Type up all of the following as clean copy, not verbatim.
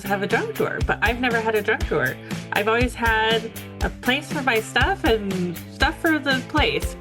have a junk drawer, but I've never had a junk drawer. I've always had a place for my stuff and stuff for the place.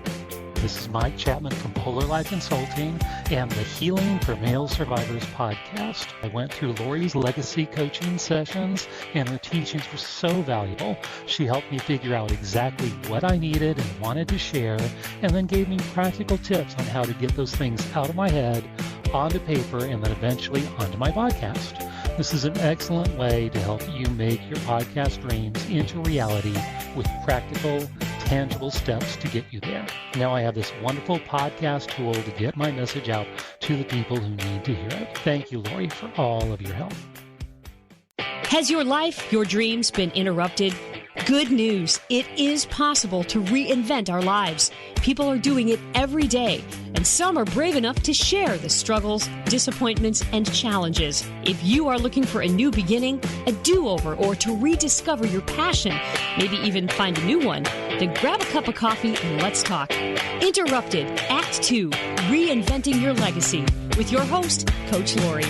This is Mike Chapman from Polar Life Consulting and the Healing for Male Survivors podcast. I went through Laurie's legacy coaching sessions, and her teachings were so valuable. She helped me figure out exactly what I needed and wanted to share, and then gave me practical tips on how to get those things out of my head, onto paper, and then eventually onto my podcast. This is an excellent way to help you make your podcast dreams into reality with practical, tangible steps to get you there. Now I have this wonderful podcast tool to get my message out to the people who need to hear it. Thank you, Laurie, for all of your help. Has your life, your dreams been interrupted? Good news. It is possible to reinvent our lives. People are doing it every day, and some are brave enough to share the struggles, disappointments, and challenges. If you are looking for a new beginning, a do-over, or to rediscover your passion, maybe even find a new one, then grab a cup of coffee and let's talk. Interrupted, Act 2, Reinventing Your Legacy, with your host, Coach Laurie.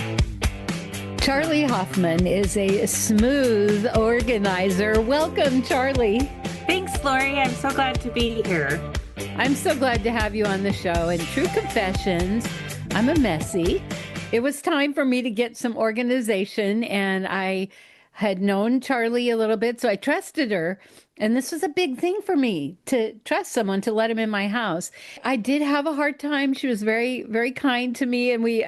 Charlie Hoffman is a smooth organizer. Welcome, Charlie. Thanks, Laurie. I'm so glad to be here. I'm so glad to have you on the show. And true confessions, I'm a messy. It was time for me to get some organization, and I had known Charlie a little bit, so I trusted her. And this was a big thing for me, to trust someone, to let him in my house. I did have a hard time. She was very, very kind to me. And we,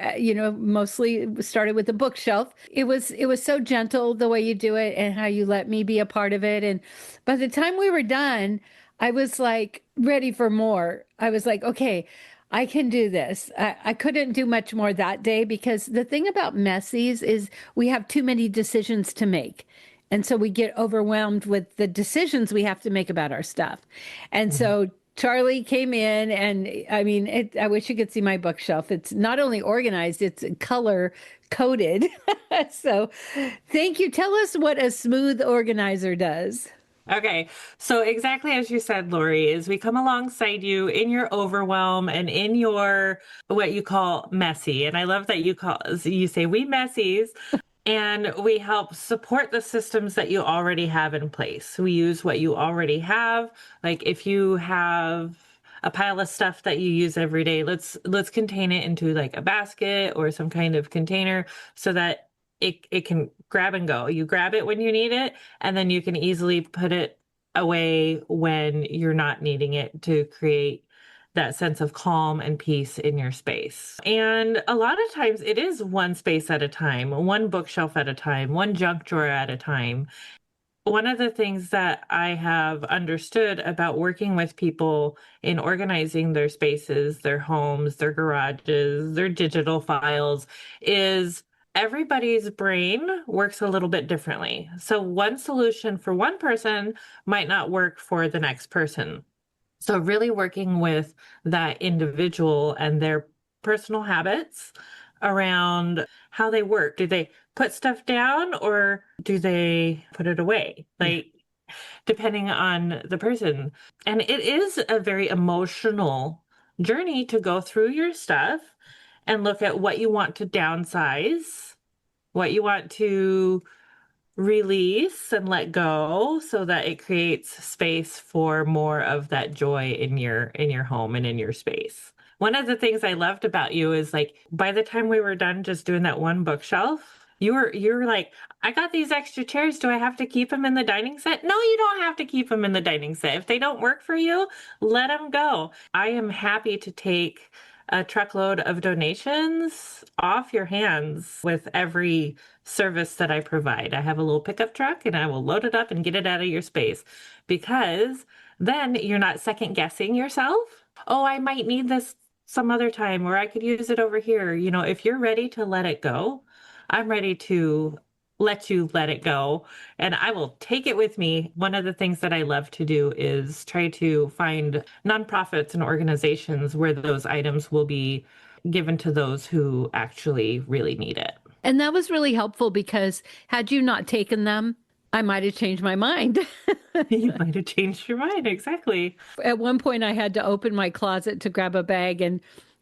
mostly started with the bookshelf. It was so gentle the way you do it and how you let me be a part of it. And by the time we were done, I was like ready for more. I was like, okay, I can do this. I couldn't do much more that day because the thing about messies is we have too many decisions to make. And so we get overwhelmed with the decisions we have to make about our stuff. And so Charlie came in, and I mean, I wish you could see my bookshelf. It's not only organized, it's color coded. So thank you. Tell us what a smooth organizer does. Okay, so exactly as you said, Laurie, is we come alongside you in your overwhelm and in your what you call messy. And I love that you say we messies, and we help support the systems that you already have in place. We use what you already have. Like if you have a pile of stuff that you use every day, let's contain it into like a basket or some kind of container so that it can grab and go. You grab it when you need it, and then you can easily put it away when you're not needing it, to create that sense of calm and peace in your space. And a lot of times it is one space at a time, one bookshelf at a time, one junk drawer at a time. One of the things that I have understood about working with people in organizing their spaces, their homes, their garages, their digital files is everybody's brain works a little bit differently. So one solution for one person might not work for the next person. So really working with that individual and their personal habits around how they work. Do they put stuff down or do they put it away? Like, depending on the person. And it is a very emotional journey to go through your stuff and look at what you want to downsize, what you want to release and let go so that it creates space for more of that joy in your home and in your space. One of the things I loved about you is like by the time we were done just doing that one bookshelf, you were like, I got these extra chairs. Do I have to keep them in the dining set? No, you don't have to keep them in the dining set. If they don't work for you, let them go. I am happy to take a truckload of donations off your hands with every service that I provide. I have a little pickup truck and I will load it up and get it out of your space, because then you're not second guessing yourself. Oh, I might need this some other time, or I could use it over here. You know, if you're ready to let it go, I'm ready to let you let it go, and I will take it with me. One of the things that I love to do is try to find nonprofits and organizations where those items will be given to those who actually really need it. And that was really helpful because had you not taken them, I might have changed my mind. You might have changed your mind. Exactly. At one point, I had to open my closet to grab a bag, and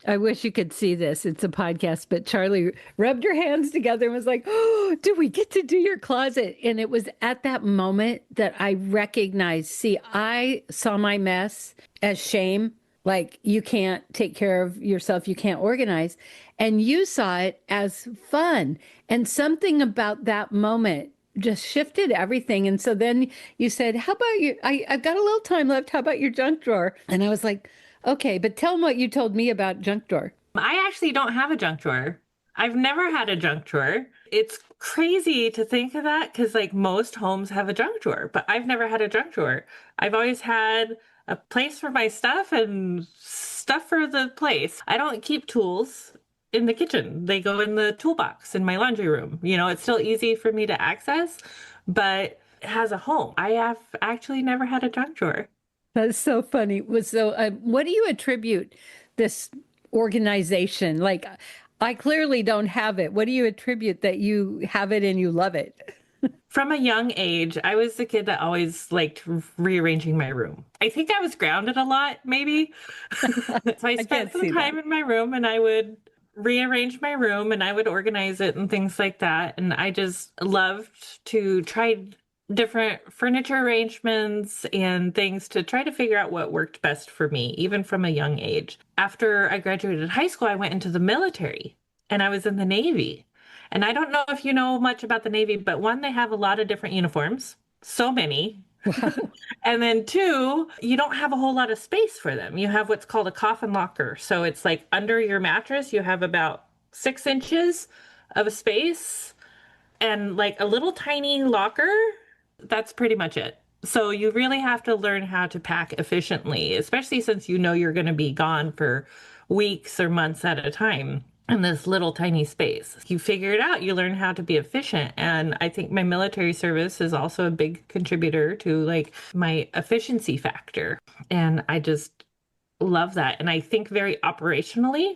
I wish you could see this. It's a podcast, but Charlie rubbed her hands together and was like, "Oh, do we get to do your closet?" And it was at that moment that I recognized, see, I saw my mess as shame, like you can't take care of yourself, you can't organize. And you saw it as fun. And something about that moment just shifted everything. And so then you said, "How about you? I've got a little time left. How about your junk drawer?" And I was like, "Okay, but tell them what you told me about junk drawer." I actually don't have a junk drawer. I've never had a junk drawer. It's crazy to think of that because, like, most homes have a junk drawer, but I've never had a junk drawer. I've always had a place for my stuff and stuff for the place. I don't keep tools in the kitchen. They go in the toolbox in my laundry room. It's still easy for me to access, but it has a home. I have actually never had a junk drawer. That's so funny. What do you attribute this organization? Like, I clearly don't have it. What do you attribute that you have it and you love it? From a young age, I was the kid that always liked rearranging my room. I think I was grounded a lot, maybe. So I spent some time in my room and I would rearrange my room and I would organize it and things like that. And I just loved to try different furniture arrangements and things to try to figure out what worked best for me, even from a young age. After I graduated high school, I went into the military and I was in the Navy. And I don't know if you know much about the Navy, but one, they have a lot of different uniforms, so many. Wow. And then two, you don't have a whole lot of space for them. You have what's called a coffin locker. So it's like under your mattress, you have about 6 inches of a space and like a little tiny locker. That's pretty much it. So you really have to learn how to pack efficiently, especially since you're going to be gone for weeks or months at a time in this little tiny space. You figure it out, you learn how to be efficient. And I think my military service is also a big contributor to like my efficiency factor. And I just love that. And I think very operationally.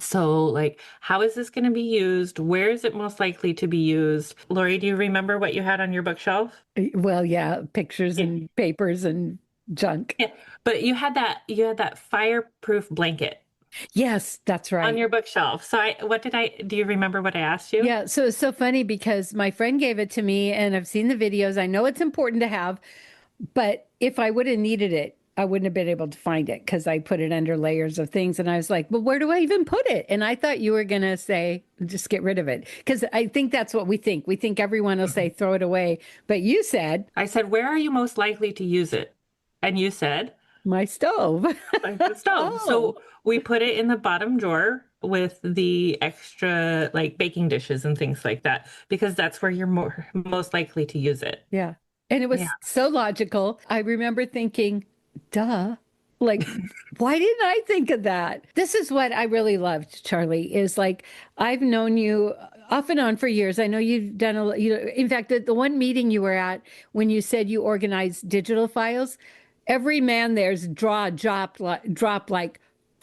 So, like, how is this going to be used? Where is it most likely to be used? Laurie, do you remember what you had on your bookshelf? Well, yeah, pictures and papers and junk. Yeah, but you had that fireproof blanket. Yes, that's right. On your bookshelf. So do you remember what I asked you? Yeah, so it's so funny because my friend gave it to me and I've seen the videos. I know it's important to have, but if I would have needed it, I wouldn't have been able to find it because I put it under layers of things. And I was like, but where do I even put it? And I thought you were going to say, just get rid of it. Because I think that's what we think. We think everyone will say, throw it away. But you said, I said, where are you most likely to use it? And you said, my stove. like the stove. Oh. So we put it in the bottom drawer with the extra like baking dishes and things like that, because that's where you're most likely to use it. Yeah. And it was so logical. I remember thinking, duh. Like, why didn't I think of that? This is what I really loved, Charlie, is like, I've known you off and on for years. I know you've done in fact, the one meeting you were at when you said you organized digital files, every man there's drop like,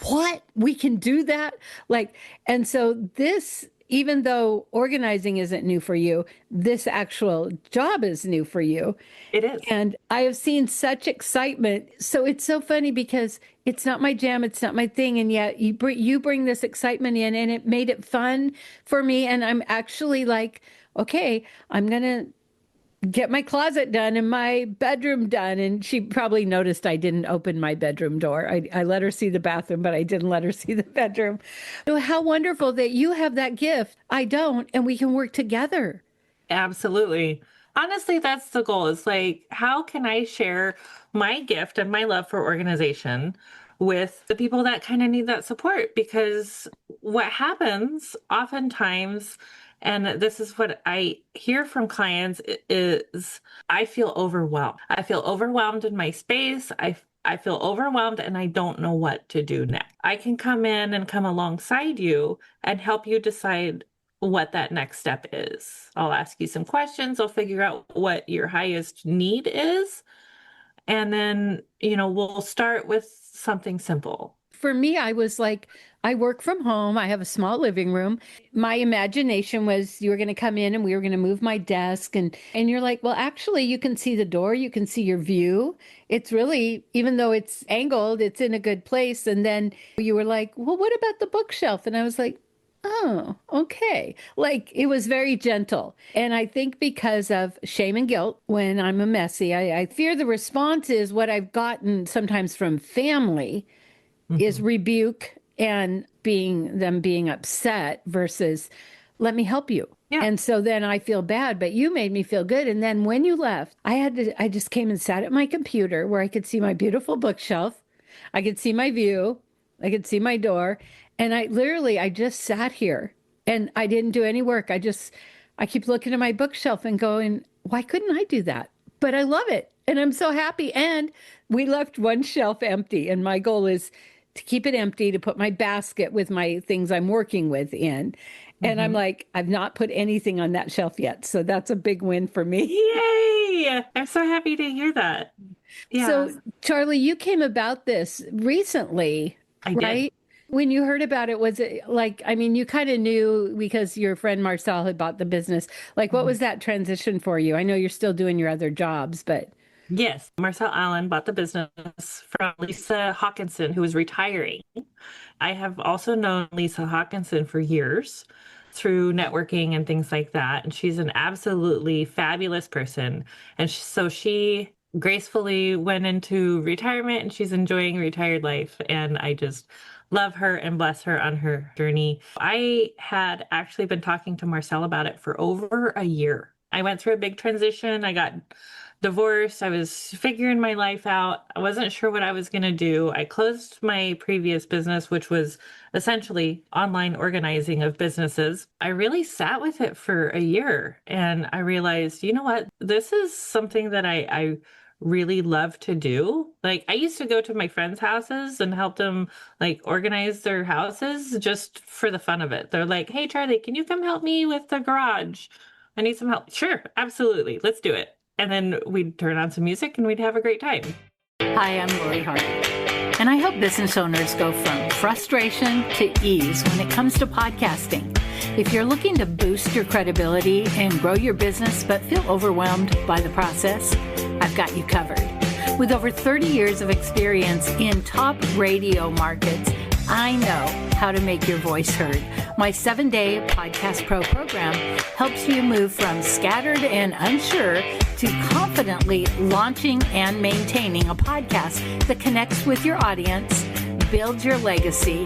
what? We can do that? Like, and so this, even though organizing isn't new for you, this actual job is new for you. It is. And I have seen such excitement. So it's so funny because it's not my jam, it's not my thing. And yet you bring this excitement in and it made it fun for me. And I'm actually like, okay, I'm going to get my closet done and my bedroom done. And she probably noticed I didn't open my bedroom door. I let her see the bathroom, but I didn't let her see the bedroom. So how wonderful that you have that gift. I don't, and we can work together. Absolutely. Honestly, that's the goal. It's like, how can I share my gift and my love for organization with the people that kind of need that support? Because what happens oftentimes, and this is what I hear from clients, is I feel overwhelmed. I feel overwhelmed in my space. I feel overwhelmed and I don't know what to do next. I can come in and come alongside you and help you decide what that next step is. I'll ask you some questions. I'll figure out what your highest need is. And then, we'll start with something simple. For me, I was like, I work from home. I have a small living room. My imagination was you were going to come in and we were going to move my desk and you're like, well, actually you can see the door, you can see your view. It's really, even though it's angled, it's in a good place. And then you were like, well, what about the bookshelf? And I was like, oh, okay. Like it was very gentle. And I think because of shame and guilt, when I'm a messy, I fear the response is what I've gotten sometimes from family is Mhm. rebuke and being upset versus let me help you. Yeah. And so then I feel bad, but you made me feel good. And then when you left, I just came and sat at my computer where I could see my beautiful bookshelf. I could see my view. I could see my door. And I just sat here and I didn't do any work. I keep looking at my bookshelf and going, why couldn't I do that? But I love it. And I'm so happy. And we left one shelf empty. And my goal is to keep it empty, to put my basket with my things I'm working with in. And I'm Hmm. like, I've not put anything on that shelf yet. So that's a big win for me. Yay! I'm so happy to hear that. Yeah, So, Charlie, you came about this recently, I did. right? When you heard about it, was it like, I mean, you kind of knew because your friend Marcel had bought the business. Like, what Mhm. was that transition for you? I know you're still doing your other jobs, but Yes, Marcel Allen bought the business from Lisa Hawkinson, who was retiring. I have also known Lisa Hawkinson for years through networking and things like that. And she's an absolutely fabulous person. And so she gracefully went into retirement and she's enjoying retired life. And I just love her and bless her on her journey. I had actually been talking to Marcel about it for over a year. I went through a big transition. I got divorced. I was figuring my life out. I wasn't sure what I was going to do. I closed my previous business, which was essentially online organizing of businesses. I really sat with it for a year and I realized, you know what? This is something that I really love to do. Like I used to go to my friends' houses and help them like organize their houses just for the fun of it. They're like, "Hey Charlie, can you come help me with the garage? I need some help." Sure, absolutely. Let's do it. And then we'd turn on some music and we'd have a great time. Hi, I'm Laurie Hardy, and I help business owners go from frustration to ease when it comes to podcasting. If you're looking to boost your credibility and grow your business but feel overwhelmed by the process, I've got you covered. With over 30 years of experience in top radio markets, I know how to make your voice heard. My 7-day Podcast Pro program helps you move from scattered and unsure to confidently launching and maintaining a podcast that connects with your audience, builds your legacy.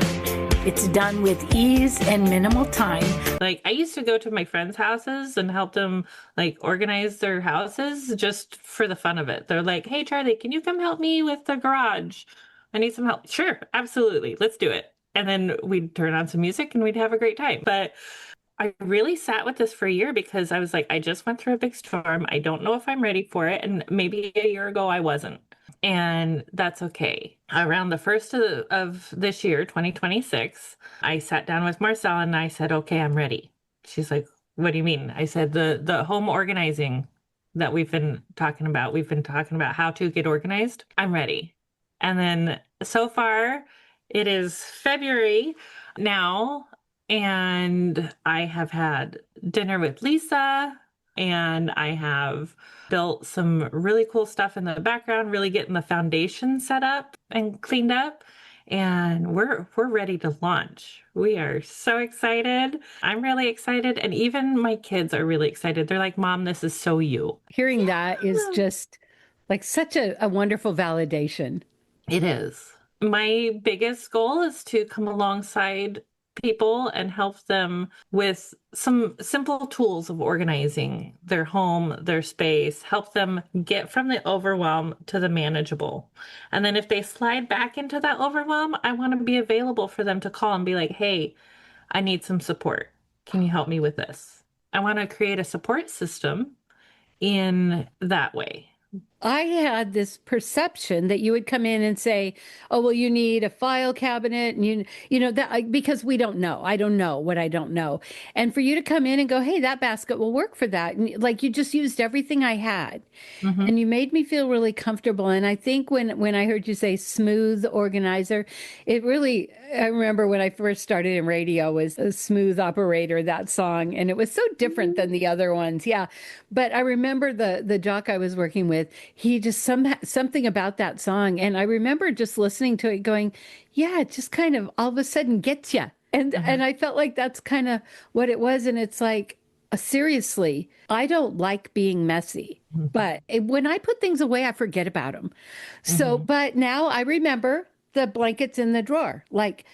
It's done with ease and minimal time. Like I used to go to my friends' houses and help them like organize their houses just for the fun of it. They're like, "Hey Charlie, can you come help me with the garage? I need some help." Sure, absolutely. Let's do it. And then we'd turn on some music and we'd have a great time. But I really sat with this for a year because I was like, I just went through a big storm. I don't know if I'm ready for it. And maybe a year ago I wasn't. And that's okay. Around the first of this year, 2026, I sat down with Marcel and I said, okay, I'm ready. She's like, what do you mean? I said, the home organizing that we've been talking about how to get organized. I'm ready. And then so far, it is February now, and I have had dinner with Lisa, and I have built some really cool stuff in the background, really getting the foundation set up and cleaned up. And we're ready to launch. We are so excited. I'm really excited. And even my kids are really excited. They're like, Mom, this is so you. hearing that is just like such a wonderful validation. It is. My biggest goal is to come alongside people and help them with some simple tools of organizing their home, their space, help them get from the overwhelm to the manageable. And then if they slide back into that overwhelm, I want to be available for them to call and be like, hey, I need some support. Can you help me with this? I want to create a support system in that way. I had this perception that you would come in and say, "Oh, well, you need a file cabinet," and because we don't know. I don't know what I don't know, and for you to come in and go, "Hey, that basket will work for that," and like you just used everything I had, Hmm. and you made me feel really comfortable. And I think when I heard you say smooth organizer, it really, I remember when I first started in radio was a smooth operator, that song, and it was so different than the other ones. Yeah. But I remember the jock I was working with, he just something about that song. And I remember just listening to it going, yeah, it just kind of all of a sudden gets you. And I felt like that's kind of what it was. And it's like, seriously, I don't like being messy, but when I put things away, I forget about them. So, Hmm. but now I remember the blankets in the drawer. Like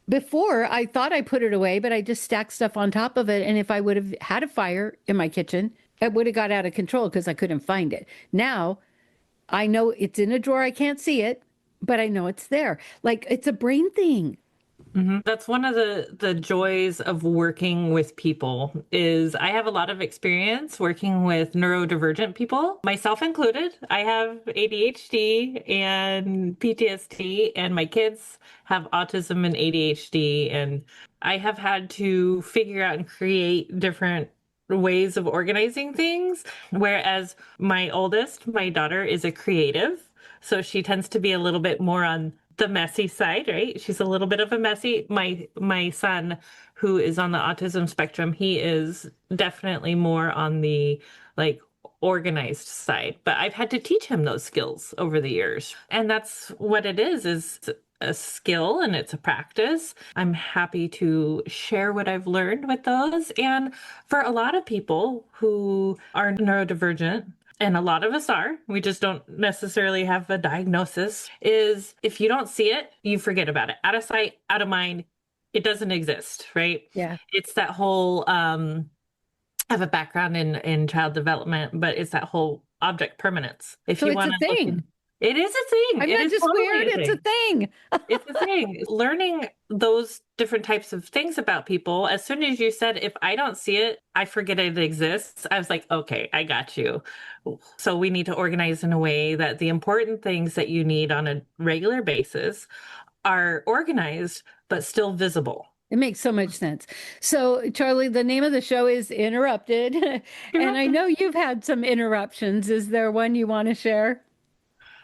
before, I thought I put it away, but I just stacked stuff on top of it. And if I would have had a fire in my kitchen, it would have got out of control because I couldn't find it. Now I know it's in a drawer. I can't see it, but I know it's there. Like it's a brain thing. Hmm. That's one of the joys of working with people is I have a lot of experience working with neurodivergent people, myself included. I have ADHD and PTSD, and my kids have autism and ADHD, and I have had to figure out and create different ways of organizing things. Whereas my oldest, my daughter, is a creative, so she tends to be a little bit more on the messy side, right? She's a little bit of a messy. My son, who is on the autism spectrum, he is definitely more on the like organized side. But I've had to teach him those skills over the years. And that's what it is a skill and it's a practice. I'm happy to share what I've learned with those. And for a lot of people who are neurodivergent, and a lot of us are, we just don't necessarily have a diagnosis, is if you don't see it, you forget about it. Out of sight, out of mind, it doesn't exist, right? Yeah. It's that whole I have a background in child development, but it's that whole object permanence. If So you it's a want to look thing. in, it is a thing. I'm It not is just totally weird, a it's a thing. thing. It's a thing. Learning those different types of things about people, as soon as you said, if I don't see it, I forget it exists, I was like, okay, I got you. So we need to organize in a way that the important things that you need on a regular basis are organized, but still visible. It makes so much sense. So, Charlie, the name of the show is Interrupted. And I know you've had some interruptions. Is there one you want to share?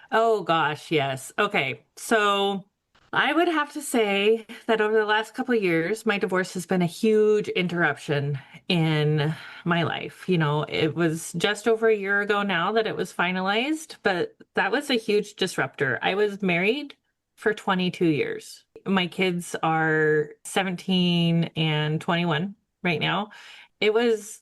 Oh gosh, yes. Okay. So I would have to say that over the last couple of years, my divorce has been a huge interruption in my life. You know, it was just over a year ago now that it was finalized, but that was a huge disruptor. I was married for 22 years. My kids are 17 and 21 right now. It was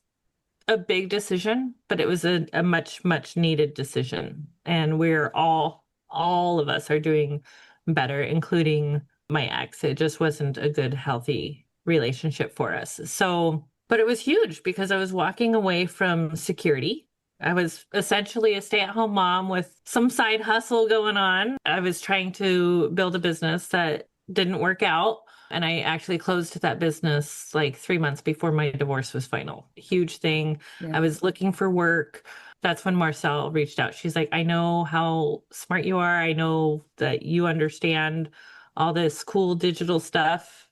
a big decision, but it was a much, much needed decision. And we're all of us are doing better, including my ex. It just wasn't a good, healthy relationship for us. So, but it was huge because I was walking away from security. I was essentially a stay-at-home mom with some side hustle going on. I was trying to build a business that didn't work out. And I actually closed that business like 3 months before my divorce was final. Huge thing. Yeah. I was looking for work. That's when Marcel reached out. She's like, I know how smart you are. I know that you understand all this cool digital stuff.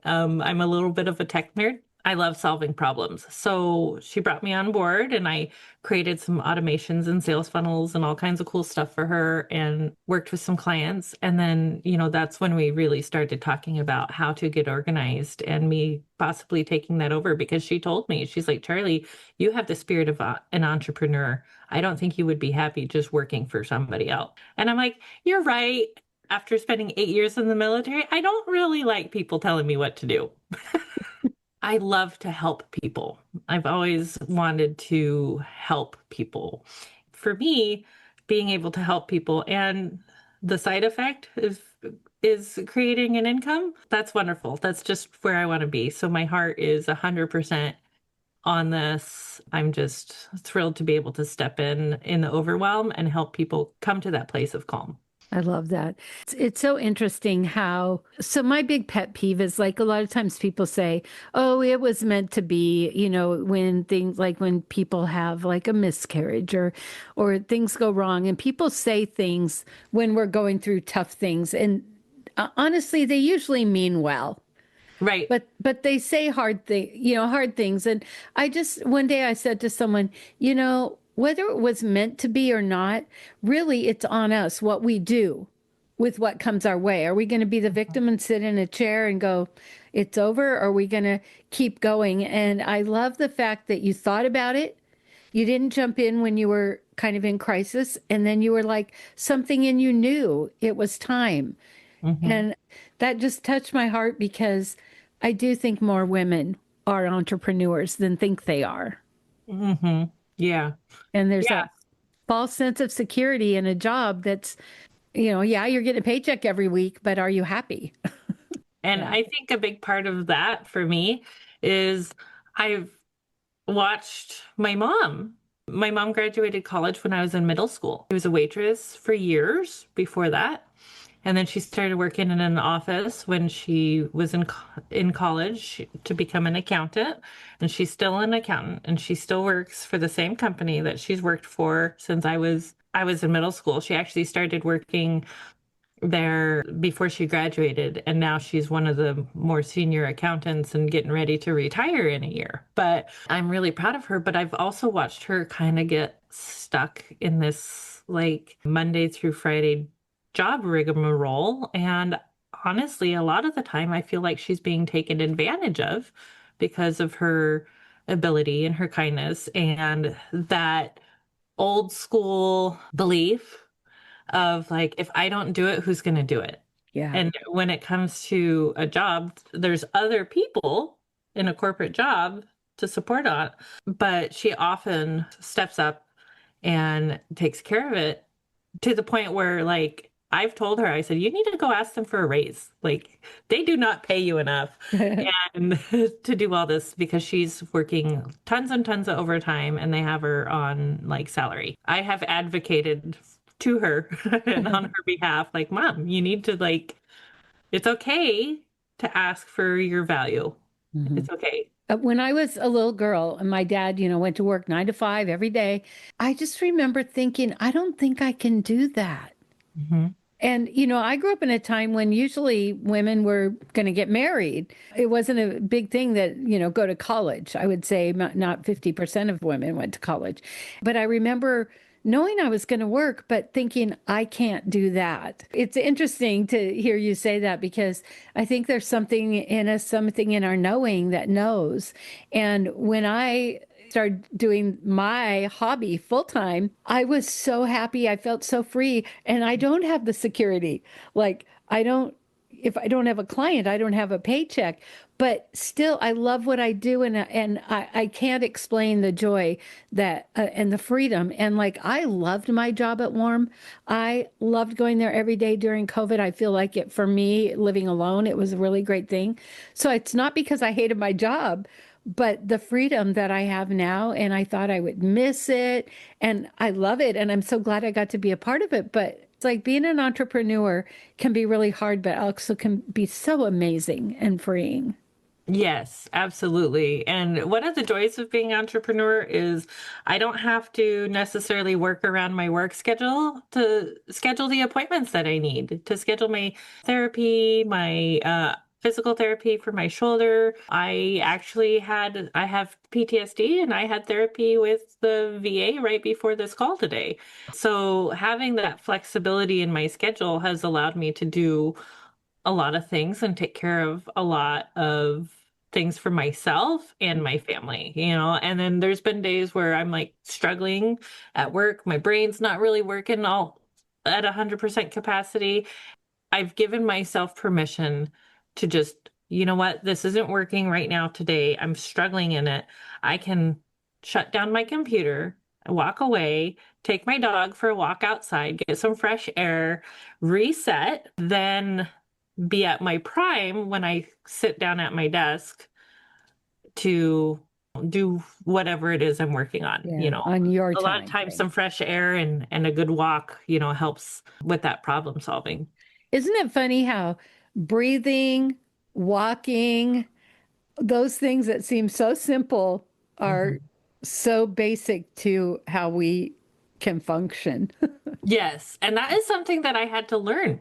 I'm a little bit of a tech nerd. I love solving problems. So she brought me on board and I created some automations and sales funnels and all kinds of cool stuff for her and worked with some clients. And then, that's when we really started talking about how to get organized and me possibly taking that over because she told me, she's like, Charlie, you have the spirit of an entrepreneur. I don't think you would be happy just working for somebody else. And I'm like, you're right. After spending 8 years in the military, I don't really like people telling me what to do. I love to help people. I've always wanted to help people. For me, being able to help people and the side effect is creating an income. That's wonderful. That's just where I want to be. So my heart is 100% on this. I'm just thrilled to be able to step in the overwhelm and help people come to that place of calm. I love that. It's so interesting how, so my big pet peeve is like a lot of times people say, oh, it was meant to be, when things like when people have like a miscarriage or things go wrong and people say things when we're going through tough things. And honestly, they usually mean well. Right. But they say hard things. And one day I said to someone, whether it was meant to be or not, really it's on us what we do with what comes our way. Are we going to be the victim and sit in a chair and go, it's over? Or are we going to keep going? And I love the fact that you thought about it. You didn't jump in when you were kind of in crisis, and then you were like something and you knew it was time. Mm-hmm. And that just touched my heart because I do think more women are entrepreneurs than think they are. Mm-hmm. Yeah. And there's Yeah. that false sense of security in a job that's, yeah, you're getting a paycheck every week, but are you happy? And Yeah. I think a big part of that for me is I've watched my mom. My mom graduated college when I was in middle school. She was a waitress for years before that. And then she started working in an office when she was in college to become an accountant. And she's still an accountant, and she still works for the same company that she's worked for since I was in middle school. She actually started working there before she graduated, and now she's one of the more senior accountants and getting ready to retire in a year. But I'm really proud of her. But I've also watched her kind of get stuck in this like Monday through Friday job rigmarole. And honestly, a lot of the time I feel like she's being taken advantage of because of her ability and her kindness and that old school belief of like, if I don't do it, who's going to do it? Yeah. And when it comes to a job, there's other people in a corporate job to support on, but she often steps up and takes care of it to the point where like I've told her, I said, you need to go ask them for a raise. Like they do not pay you enough and to do all this because she's working tons and tons of overtime and they have her on like salary. I have advocated to her and on her behalf, like, Mom, you need to like, it's okay to ask for your value. Mhm. It's okay. When I was a little girl and my dad, went to work 9 to 5 every day, I just remember thinking, I don't think I can do that. Mhm. And, I grew up in a time when usually women were going to get married. It wasn't a big thing that, go to college. I would say not 50% of women went to college. But I remember knowing I was going to work, but thinking, I can't do that. It's interesting to hear you say that because I think there's something in us, something in our knowing that knows. And when I started doing my hobby full time, I was so happy. I felt so free. And I don't have the security. Like, if I don't have a client, I don't have a paycheck. But still, I love what I do. And I can't explain the joy that and the freedom. And like, I loved my job at Warm. I loved going there every day during COVID. I feel like for me, living alone, it was a really great thing. So it's not because I hated my job, but the freedom that I have now, and I thought I would miss it, and I love it, and I'm so glad I got to be a part of it. But it's like being an entrepreneur can be really hard, but also can be so amazing and freeing. Yes, absolutely. And one of the joys of being an entrepreneur is I don't have to necessarily work around my work schedule to schedule the appointments that I need, to schedule my therapy, my physical therapy for my shoulder. I have PTSD and I had therapy with the VA right before this call today. So having that flexibility in my schedule has allowed me to do a lot of things and take care of a lot of things for myself and my family, and then there's been days where I'm like struggling at work. My brain's not really working all at 100% capacity. I've given myself permission to just, you know what, this isn't working right now today. I'm struggling in it. I can shut down my computer, walk away, take my dog for a walk outside, get some fresh air, reset, then be at my prime when I sit down at my desk to do whatever it is I'm working on, on your a lot of times some fresh air and a good walk, helps with that problem solving. Isn't it funny how breathing, walking, those things that seem so simple are so basic to how we can function? Yes. And that is something that I had to learn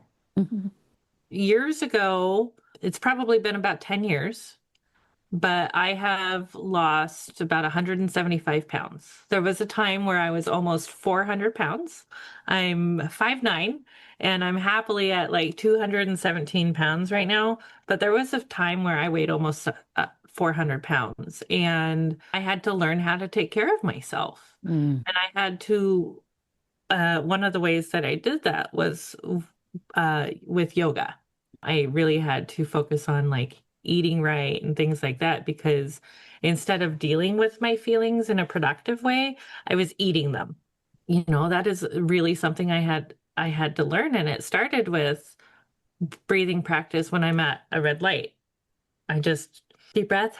years ago. It's probably been about 10 years, but I have lost about 175 pounds. There was a time where I was almost 400 pounds. I'm 5'9", and I'm happily at like 217 pounds right now. But there was a time where I weighed almost 400 pounds, and I had to learn how to take care of myself. And I had to, one of the ways that I did that was with yoga. I really had to focus on like eating right and things like that, because instead of dealing with my feelings in a productive way, I was eating them. That is really something I had to learn. And it started with breathing practice when I'm at a red light. I just deep breath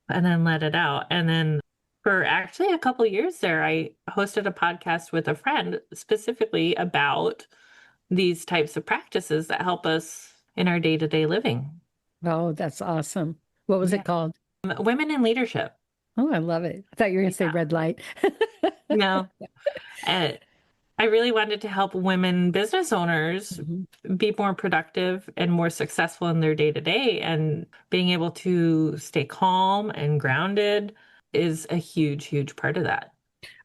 and then let it out. And then for actually a couple years there, I hosted a podcast with a friend specifically about these types of practices that help us in our day-to-day living. Oh, that's awesome. What was it called? Women in Leadership. Oh, I love it. I thought you were going to say red light. No. I really wanted to help women business owners be more productive and more successful in their day-to-day, and being able to stay calm and grounded is a huge, huge part of that.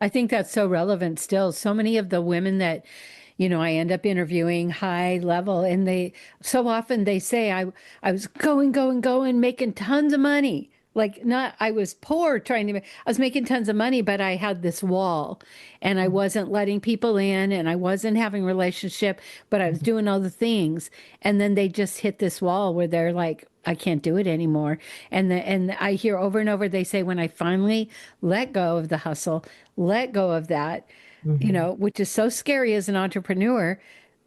I think that's so relevant still. So many of the women that, I end up interviewing high level, and they so often they say, I was going, making tons of money. Like, not, I was poor I was making tons of money, but I had this wall, and I wasn't letting people in, and I wasn't having a relationship, but I was doing all the things. And then they just hit this wall where they're like, I can't do it anymore. And I hear over and over, they say, when I finally let go of the hustle, let go of that, which is so scary as an entrepreneur,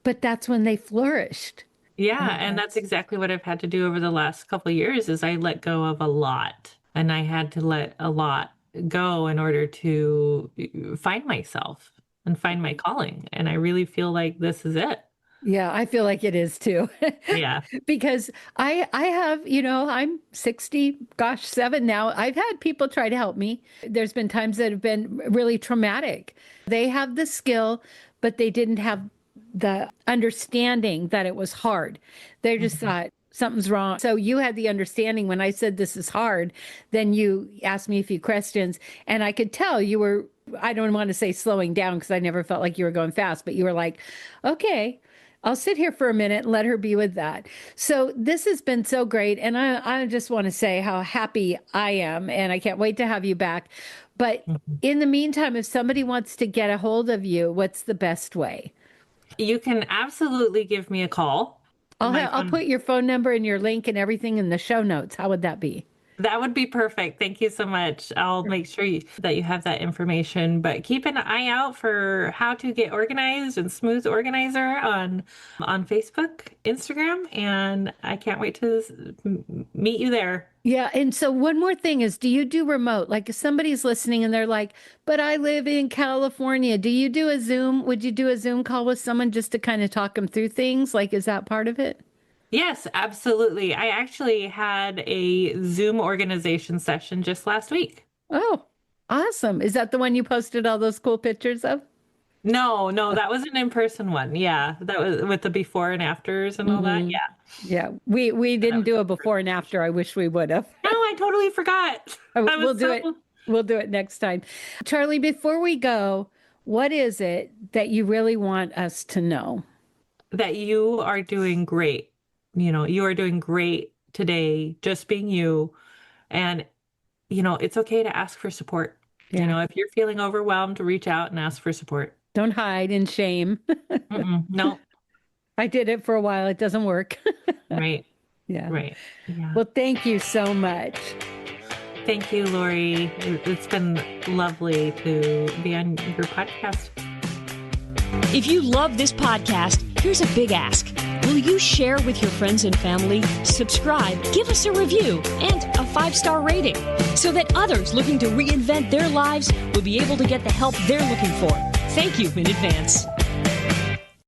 but that's when they flourished. Yeah, and that's exactly what I've had to do over the last couple of years is I let go of a lot, and I had to let a lot go in order to find myself and find my calling. And I really feel like this is it. Yeah, I feel like it is too. Yeah. Because I have, I'm 7 now. I've had people try to help me. There's been times that have been really traumatic. They have the skill, but they didn't have the understanding that it was hard. They just thought something's wrong. So you had the understanding when I said this is hard, then you asked me a few questions, and I could tell you were, I don't want to say slowing down because I never felt like you were going fast, but you were like, okay, I'll sit here for a minute and let her be with that. So this has been so great. And I just want to say how happy I am, and I can't wait to have you back. But in the meantime, if somebody wants to get a hold of you, what's the best way? You can absolutely give me a call. I'll put your phone number and your link and everything in the show notes. How would that be? That would be perfect. Thank you so much. I'll make sure that you have that information, but keep an eye out for How to Get Organized and Smooth Orginizer on Facebook, Instagram, and I can't wait to meet you there. Yeah. And so one more thing is, do you do remote? Like if somebody's listening and they're like, but I live in California, do you do a Zoom? Would you do a Zoom call with someone just to kind of talk them through things? Like, is that part of it? Yes, absolutely. I actually had a Zoom organization session just last week. Oh, awesome. Is that the one you posted all those cool pictures of? No, that was an in-person one. Yeah, that was with the before and afters and all that. Yeah. Yeah, we didn't do a before and after. I wish we would have. No, I totally forgot. We'll do it. We'll do it next time. Charlie, before we go, what is it that you really want us to know? That you are doing great. You are doing great today, just being you. And, it's okay to ask for support. Yeah. If you're feeling overwhelmed, reach out and ask for support. Don't hide in shame. No. I did it for a while. It doesn't work. Right. Yeah. Right. Yeah. Well, thank you so much. Thank you, Laurie. It's been lovely to be on your podcast. If you love this podcast, here's a big ask. Will you share with your friends and family, subscribe, give us a review, and a 5-star rating so that others looking to reinvent their lives will be able to get the help they're looking for. Thank you in advance.